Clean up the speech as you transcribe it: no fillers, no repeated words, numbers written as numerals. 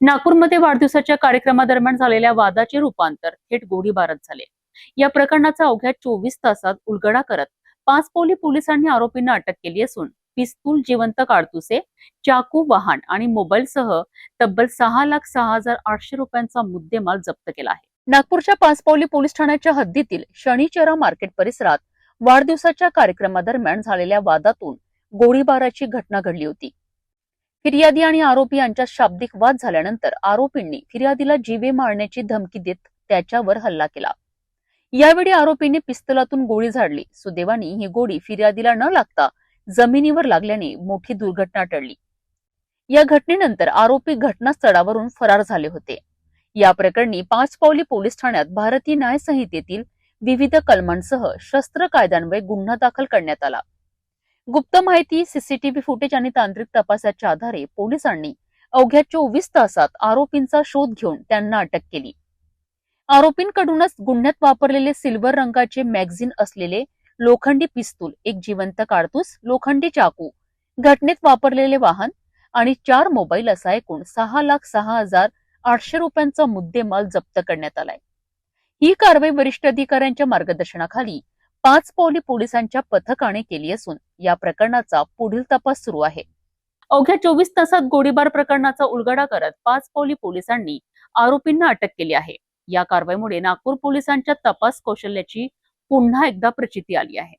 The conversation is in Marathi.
नागपूरमध्ये वाढदिवसाच्या कार्यक्रमादरम्यान झालेल्या वादाचे रूपांतर थेट गोळीबारात झाले। या प्रकरणाचा अवघ्या 24 तासात उलगडा करत पाचपोली पोलिसांनी आरोपींना अटक केली असून पिस्तूल, जिवंत काडतुसे, चाकू, वाहन आणि मोबाईलसह तब्बल 6,06,800 रुपयांचा मुद्देमाल जप्त केला आहे। नागपूरच्या पाचपोली पोलीस ठाण्याच्या हद्दीतील शनिचरा मार्केट परिसरात वाढदिवसाच्या कार्यक्रमादरम्यान झालेल्या वादातून गोळीबाराची घटना घडली होती। फिर्यादी आणि आरोपी यांच्यात शाब्दिक वाद झाल्यानंतर आरोपींनी फिर्यादीला जीवे मारण्याची धमकी देत त्याच्यावर हल्ला केला। यावेळी आरोपींनी पिस्तुलातून गोळी झाडली। सुदैवाने ही गोळी फिर्यादीला न लागता जमिनीवर लागल्याने मोठी दुर्घटना टळली। या घटनेनंतर आरोपी घटनास्थळावरून फरार झाले होते। या प्रकरणी पाचपावली पोलीस ठाण्यात भारतीय न्याय संहितेतील विविध कलमांसह शस्त्र कायद्यान्वये गुन्हा दाखल करण्यात आला। गुप्त माहिती, सीसीटीव्ही फुटेज आणि तांत्रिक तपासाच्या आधारे पोलिसांनी अवघ्या 24 तासात आरोपींचा शोध घेऊन त्यांना अटक केली। आरोपींकडूनच गुन्ह्यात वापरलेले सिल्वर रंगाचे मॅगझिन असलेले लोखंडी पिस्तूल, एक जिवंत काडतूस, लोखंडी चाकू, घटनेत वापरलेले वाहन आणि 4 मोबाईल असा एकूण 6,06,800 रुपयांचा मुद्देमाल जप्त करण्यात आलाय। ही कारवाई वरिष्ठ अधिकाऱ्यांच्या मार्गदर्शनाखाली पाचपावली पोलिसांच्या पथकाने केली असून या प्रकरणाचा पुढील तपास सुरू आहे। अवघ्या 24 तासात गोळीबार प्रकरणाचा उलगडा करत पाचपावली पोलिसांनी आरोपींना अटक केली आहे। या कारवाईमुळे नागपूर पोलिसांच्या तपास कौशल्याची पुन्हा एकदा प्रचिती आली आहे।